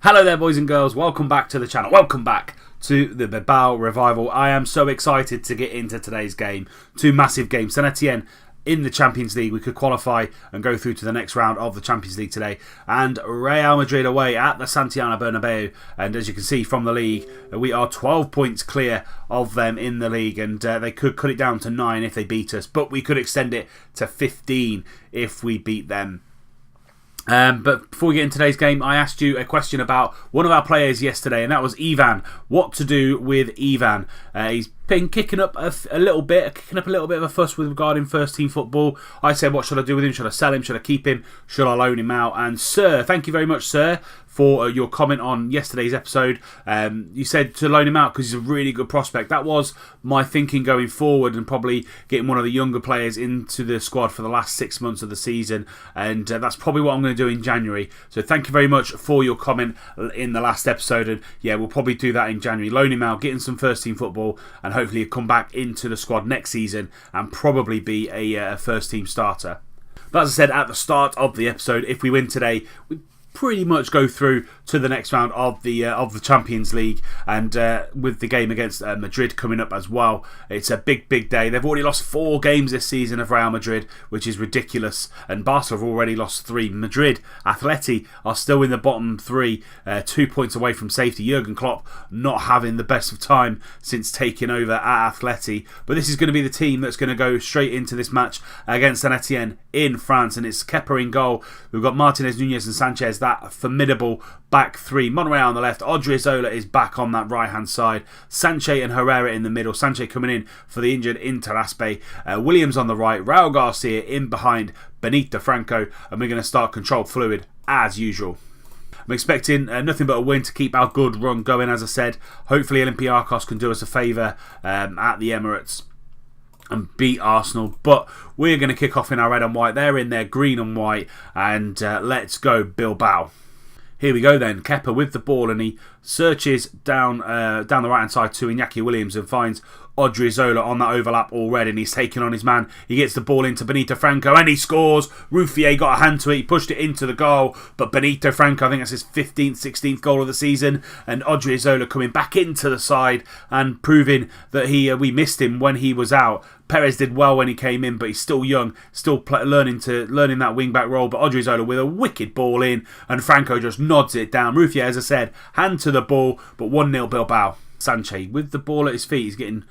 Hello there, boys and girls. Welcome back to the channel. Welcome back to the Bilbao Revival. I am so excited to get into today's game. Two massive games. Saint-Etienne in the Champions League. We could qualify and go through to the next round of the Champions League today. And Real Madrid away at the Santiago Bernabeu. And as you can see from the league, we are 12 points clear of them in the league. And they could cut it down to 9 if they beat us. But we could extend it to 15 if we beat them. But before we get into today's game, I asked you a question about one of our players yesterday, and that was Ivan. What to do with Ivan? He's been kicking up a little bit of a fuss with regarding first team football. I said, what should I do with him? Should I sell him? Should I keep him? Should I loan him out? And sir, thank you very much, sir, for your comment on yesterday's episode. You said to loan him out because he's a really good prospect. That was my thinking going forward, and probably getting one of the younger players into the squad for the last 6 months of the season. And that's probably what I'm going to do in January. So thank you very much for your comment in the last episode. And yeah, we'll probably do that in January. Loan him out, get him some first team football, and hopefully he'll come back into the squad next season and probably be a first team starter. But as I said at the start of the episode, if we win today, we pretty much go through to the next round of the Champions League, and with the game against Madrid coming up as well. It's a big day. They've already lost 4 games this season of Real Madrid, which is ridiculous, and Barca have already lost 3. Madrid, Atleti are still in the bottom 3, 2 points away from safety. Jurgen Klopp not having the best of time since taking over at Atleti, but this is going to be the team that's going to go straight into this match against Saint-Etienne in France, and it's Kepa in goal. We've got Martinez, Nunez and Sanchez, that formidable back 3. Monreal on the left. Odriozola is back on that right hand side. Sanche and Herrera in the middle. Sanche coming in for the injured Interaspe. Williams on the right. Raul Garcia in behind Benito Franco. And we're going to start controlled fluid as usual. I'm expecting nothing but a win to keep our good run going, as I said. Hopefully Olympiacos can do us a favour at the Emirates and beat Arsenal. But we're going to kick off in our red and white. They're in their green and white. And let's go Bilbao. Here we go then. Kepa with the ball, and he searches down the right hand side to Iñaki Williams and finds Odriozola on that overlap already, and he's taking on his man. He gets the ball into Benito Franco and he scores. Ruffier got a hand to it, he pushed it into the goal, but Benito Franco, I think that's his 15th, 16th goal of the season, and Odriozola coming back into the side and proving that we missed him when he was out. Perez did well when he came in, but he's still young, still learning that wing-back role. But Odriozola with a wicked ball in, and Franco just nods it down. Ruffier, as I said, hand to the ball, but 1-0 Bilbao. Sanche with the ball at his feet, he's getting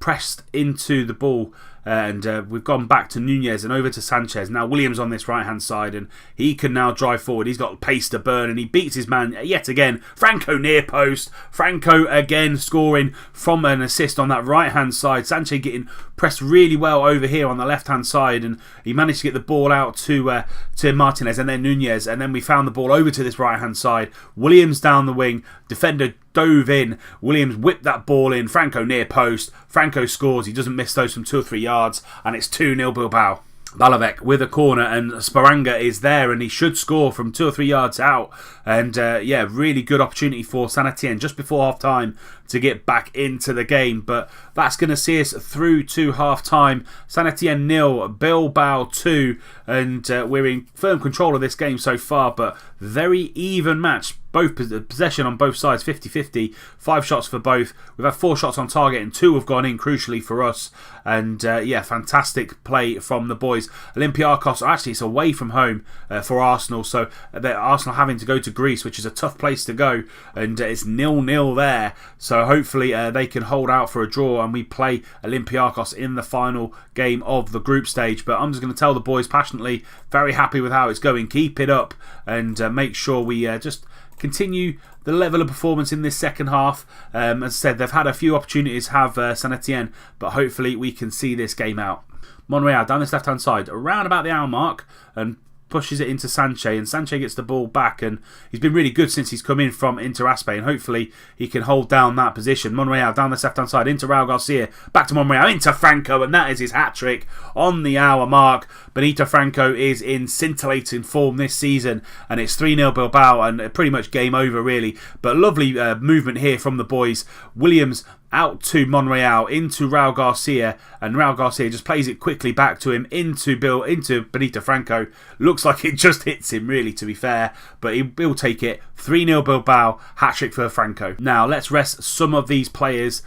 pressed into the ball, and we've gone back to Nunez and over to Sanchez. Now Williams on this right hand side, and he can now drive forward. He's got pace to burn, and he beats his man yet again. Franco near post. Franco again scoring from an assist on that right hand side. Sanchez getting pressed really well over here on the left hand side, and he managed to get the ball out to Martinez and then Nunez, and then we found the ball over to this right hand side. Williams down the wing, defender dove in, Williams whipped that ball in, Franco near post, Franco scores, he doesn't miss those from 2 or 3 yards, and it's 2-0 Bilbao. Balavec with a corner, and Sparanga is there, and he should score from 2 or 3 yards out. And yeah, really good opportunity for Saint-Etienne just before half time to get back into the game. But that's going to see us through to half time. Saint-Etienne 0, Bilbao 2, and we're in firm control of this game so far, but very even match. Both possession on both sides, 50-50, 5 shots for both. We've had 4 shots on target and 2 have gone in, crucially for us. And yeah, fantastic play from the boys. Olympiacos, actually it's away from home for Arsenal, so Arsenal having to go to Greece, which is a tough place to go, and it's 0-0 there. So hopefully they can hold out for a draw and we play Olympiacos in the final game of the group stage. But I'm just going to tell the boys passionately, very happy with how it's going. Keep it up and make sure we just continue the level of performance in this second half. As I said, they've had a few opportunities, have Saint-Etienne, but hopefully we can see this game out. Monreal down this left hand side around about the hour mark and pushes it into Sanche, and Sanche gets the ball back, and he's been really good since he's come in from Interaspe, and hopefully he can hold down that position. Monreal down the left hand side into Raul Garcia, back to Monreal, into Franco, and that is his hat-trick on the hour mark. Benito Franco is in scintillating form this season, and it's 3-0 Bilbao, and pretty much game over really, but lovely movement here from the boys. Williams out to Monreal, into Raul Garcia, and Raul Garcia just plays it quickly back to him, into Benito Franco. Looks like it just hits him, really, to be fair, but he'll take it. 3-0 Bilbao, hat-trick for Franco. Now, let's rest some of these players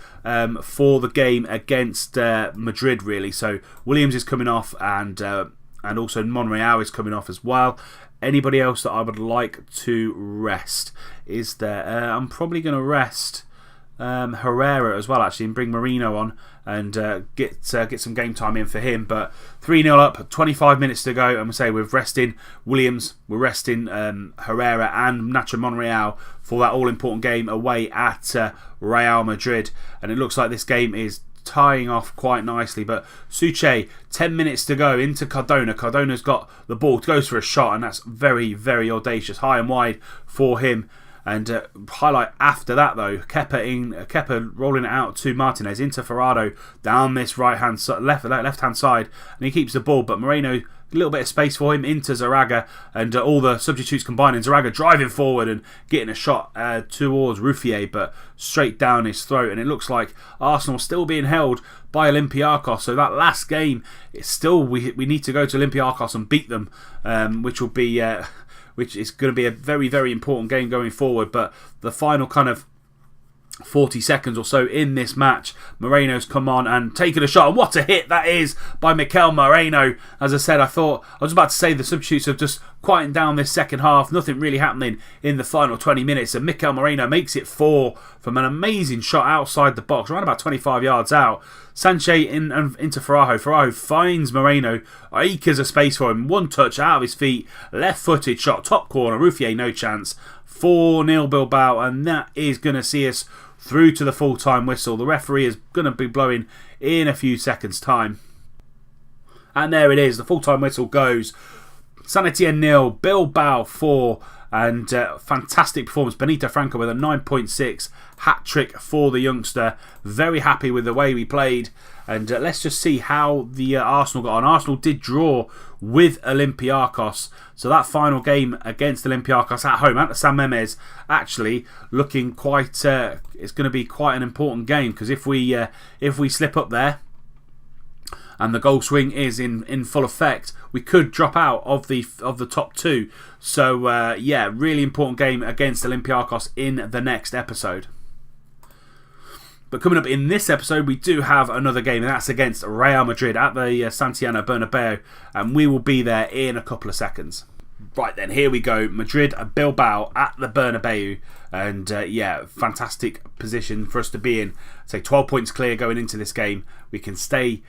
for the game against Madrid, really. So, Williams is coming off, and also Monreal is coming off as well. Anybody else that I would like to rest? Is there? I'm probably going to rest Herrera as well, actually, and bring Marino on and get some game time in for him. But 3-0 up, 25 minutes to go, and we say we're resting Williams, we're resting Herrera and Nacho Monreal for that all-important game away at Real Madrid. And it looks like this game is tying off quite nicely, but Suche, 10 minutes to go into Cardona. Cardona's got the ball, goes for a shot, and that's very, very audacious, high and wide for him. And highlight after that though, Kepa rolling it out to Martinez, into Ferrado, down this left hand side, and he keeps the ball, but Moreno, a little bit of space for him, into Zaraga, and all the substitutes combining. Zaraga driving forward and getting a shot towards Ruffier, but straight down his throat. And it looks like Arsenal still being held by Olympiacos. So that last game, it's still we need to go to Olympiacos and beat them, which is going to be a very, very important game going forward. But the final kind of 40 seconds or so in this match, Moreno's come on and taken a shot, and what a hit that is by Mikel Moreno. As I said, I was about to say the substitutes have just quietened down this second half, nothing really happening in the final 20 minutes, and Mikel Moreno makes it 4 from an amazing shot outside the box, around about 25 yards out. Sanchez into Ferrajo. Ferrajo finds Moreno, acres of space for him, one touch out of his feet, left-footed shot, top corner, Ruffier no chance. 4-0 Bilbao, and that is going to see us through to the full-time whistle. The referee is going to be blowing in a few seconds' time. And there it is, the full-time whistle goes. San Etienne 0, Bilbao 4, and fantastic performance. Benito Franco with a 9.6 hat-trick for the youngster. Very happy with the way we played. And let's just see how the Arsenal got on. Arsenal did draw with Olympiacos. So that final game against Olympiacos at home, at the San Mamés, actually looking quite... it's going to be quite an important game, because if we slip up there and the goal swing is in full effect, we could drop out of the top two. So yeah, really important game against Olympiacos in the next episode. But coming up in this episode, we do have another game, and that's against Real Madrid at the Santiago Bernabeu, and we will be there in a couple of seconds. Right then, here we go. Madrid, Bilbao at the Bernabeu, and yeah, fantastic position for us to be in. Say 12 points clear going into this game. We can stay,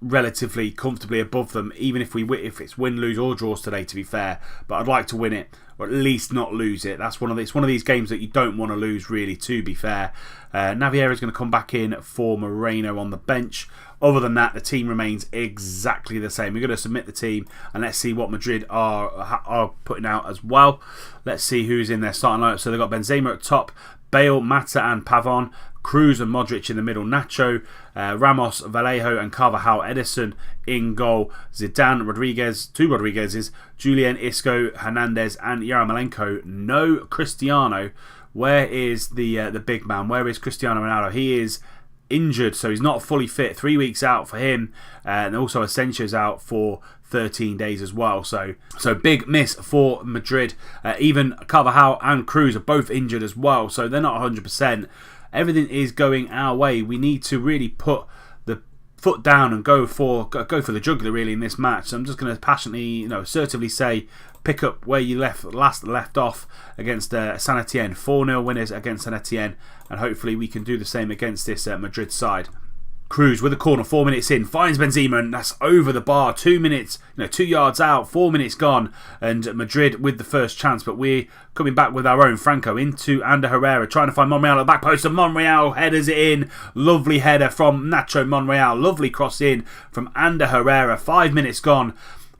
relatively comfortably above them, even if it's win, lose or draws today, to be fair. But I'd like to win it, or at least not lose it. It's one of these games that you don't want to lose, really, to be fair. Naviera is going to come back in for Moreno on the bench. Other than that, the team remains exactly the same. We're going to submit the team, and let's see what Madrid are putting out as well. Let's see who's in their starting lineup. So they've got Benzema at top, Bale, Mata and Pavon, Cruz and Modric in the middle, Nacho, Ramos, Vallejo and Carvajal, Edison in goal, Zidane, Rodriguez, two Rodriguez's, Julian, Isco, Hernandez and Yarmolenko. No Cristiano. Where is the big man? Where is Cristiano Ronaldo? He is injured, so he's not fully fit. 3 weeks out for him, and also Asensio's out for 13 days as well. So big miss for Madrid. Even Carvajal and Cruz are both injured as well, so they're not 100%. Everything is going our way. We need to really put the foot down and go for the jugular, really, in this match. So I'm just going to passionately, assertively say, pick up where you left off against San Etienne. 4-0 winners against San Etienne, and hopefully we can do the same against this Madrid side. Cruz with a corner, 4 minutes in, finds Benzema, and that's over the bar. 2 minutes, 2 yards out, 4 minutes gone, and Madrid with the first chance. But we're coming back with our own. Franco into Ander Herrera, trying to find Monreal at the back post, and Monreal headers it in. Lovely header from Nacho Monreal. Lovely cross in from Ander Herrera. 5 minutes gone.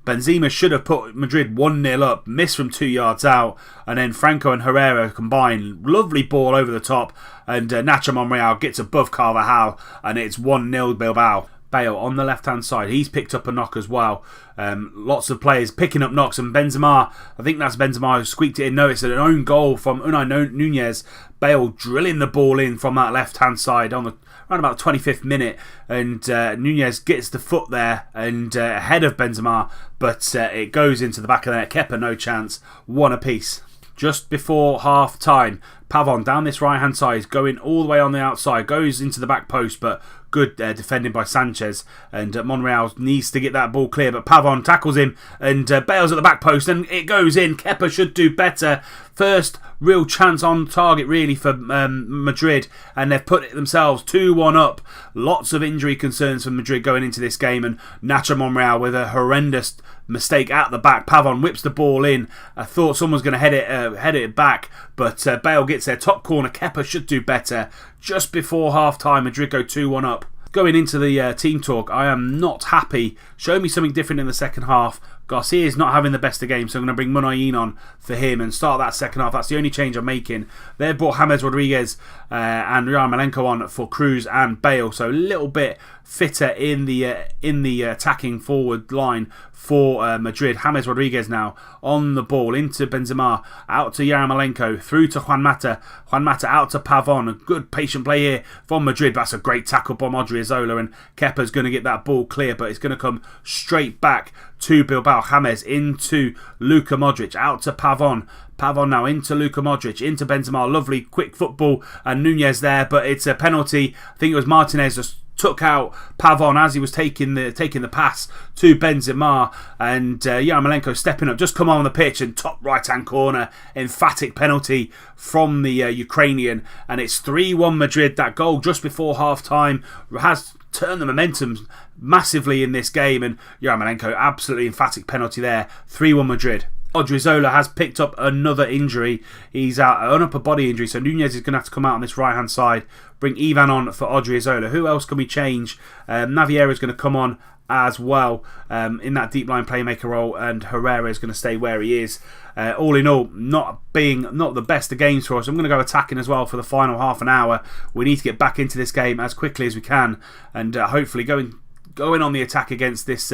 Benzema should have put Madrid 1-0 up, missed from 2 yards out, and then Franco and Herrera combine. Lovely ball over the top, and Nacho Monreal gets above Carvajal, and it's 1-0 Bilbao. Bale on the left-hand side. He's picked up a knock as well. Lots of players picking up knocks, and Benzema, I think that's Benzema who squeaked it in. No, it's an own goal from Unai Nunez. Bale drilling the ball in from that left-hand side on the around about the 25th minute, and Nunez gets the foot there and ahead of Benzema, but it goes into the back of the net. Kepa, no chance. One apiece. Just before half time, Pavon down this right hand side, going all the way on the outside, goes into the back post, but good defending by Sanchez, and Monreal needs to get that ball clear, but Pavon tackles him, and Bale's at the back post, and it goes in. Kepa should do better. First real chance on target really for Madrid, and they've put it themselves 2-1 up. Lots of injury concerns for Madrid going into this game, and Nacho Monreal with a horrendous mistake at the back. Pavon whips the ball in. I thought someone was going to head it back, but Bale gets their top corner. Kepa should do better. Just before half time, Madrid go 2-1 up. Going into the team talk, I am not happy. Show me something different in the second half. Garcia is not having the best of games, so I'm going to bring Munayin on for him and start that second half. That's the only change I'm making. They've brought James Rodriguez and Yarmolenko on for Cruz and Bale, so a little bit fitter in the attacking forward line for Madrid. James Rodriguez now on the ball into Benzema, out to Yarmolenko, through to Juan Mata out to Pavon. A good patient play here from Madrid. That's a great tackle by Odriozola, and Kepa's going to get that ball clear, but it's going to come straight back to Bilbao. James into Luka Modric, out to Pavon. Pavon now into Luka Modric, into Benzema. Lovely quick football, and Nunez there, but it's a penalty. I think it was Martinez just took out Pavon as he was taking the pass to Benzema, and Yarmolenko stepping up, just come on the pitch, and top right hand corner, emphatic penalty from the Ukrainian, and it's 3-1 Madrid. That goal just before half time has turned the momentum massively in this game, and Yarmolenko, absolutely emphatic penalty there. 3-1 Madrid. Odriozola has picked up another injury. He's out, an upper body injury, so Nunez is going to have to come out on this right hand side. Bring Ivan on for Odriozola. Who else can we change? Naviera is going to come on as well in that deep line playmaker role, and Herrera is going to stay where he is. All in all, not the best of games for us. I'm going to go attacking as well for the final half an hour. We need to get back into this game as quickly as we can, and hopefully going on the attack against this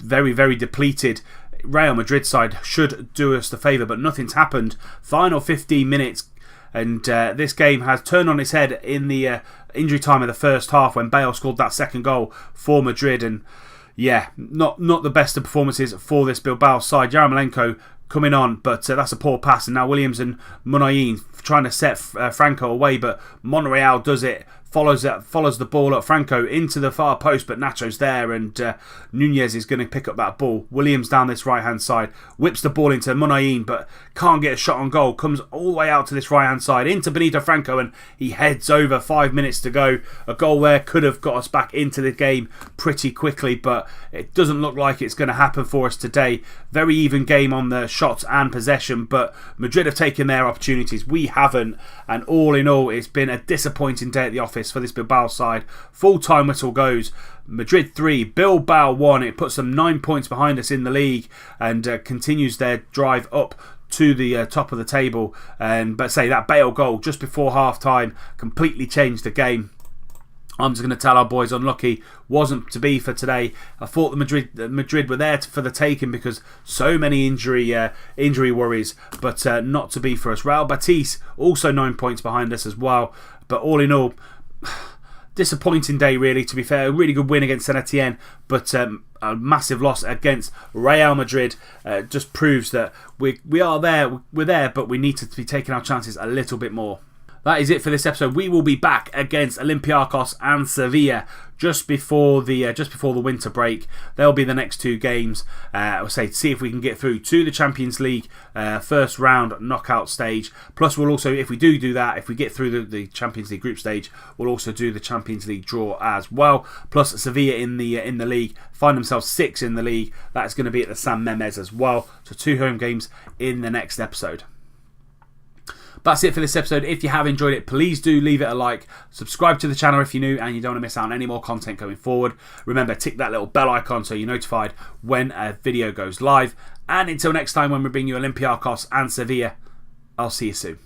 very, very depleted Real Madrid side should do us the favour, but nothing's happened. Final 15 minutes, and this game has turned on its head in the injury time of the first half when Bale scored that second goal for Madrid, and yeah, not the best of performances for this Bilbao side. Yarmolenko coming on, but that's a poor pass, and now Williams and Munayin trying to set Franco away, but Monreal does it. Follows the ball up, Franco into the far post, but Nacho's there, and Nunez is going to pick up that ball. Williams down this right hand side, whips the ball into Munayin, but can't get a shot on goal. Comes all the way out to this right hand side into Benito Franco, and he heads over. 5 minutes to go. A goal there could have got us back into the game pretty quickly, but it doesn't look like it's going to happen for us today. Very even game on the shots and possession, but Madrid have taken their opportunities. We haven't, and all in all, it's been a disappointing day at the office for this Bilbao side. Full time whistle goes. Madrid 3, Bilbao 1. It puts them 9 points behind us in the league, and continues their drive up to the top of the table. But say that Bale goal just before half time completely changed the game. I'm just going to tell our boys unlucky, wasn't to be for today. I thought the Madrid were there for the taking because so many injury worries, but not to be for us. Real Betis also 9 points behind us as well. But all in all, disappointing day really, to be fair. A really good win against Saint Etienne, but a massive loss against Real Madrid just proves that we are there, we're there, but we need to be taking our chances a little bit more. That is it for this episode. We will be back against Olympiacos and Sevilla just before the winter break. They'll be the next two games. I'll say to see if we can get through to the Champions League first round knockout stage. Plus, we'll also, if we do that, if we get through the Champions League group stage, we'll also do the Champions League draw as well. Plus, Sevilla in the league find themselves 6th in the league. That's going to be at the San Memés as well. So 2 home games in the next episode. That's it for this episode. If you have enjoyed it, please do leave it a like. Subscribe to the channel if you're new and you don't want to miss out on any more content going forward. Remember, tick that little bell icon so you're notified when a video goes live. And until next time when we bring you Olympiacos and Sevilla, I'll see you soon.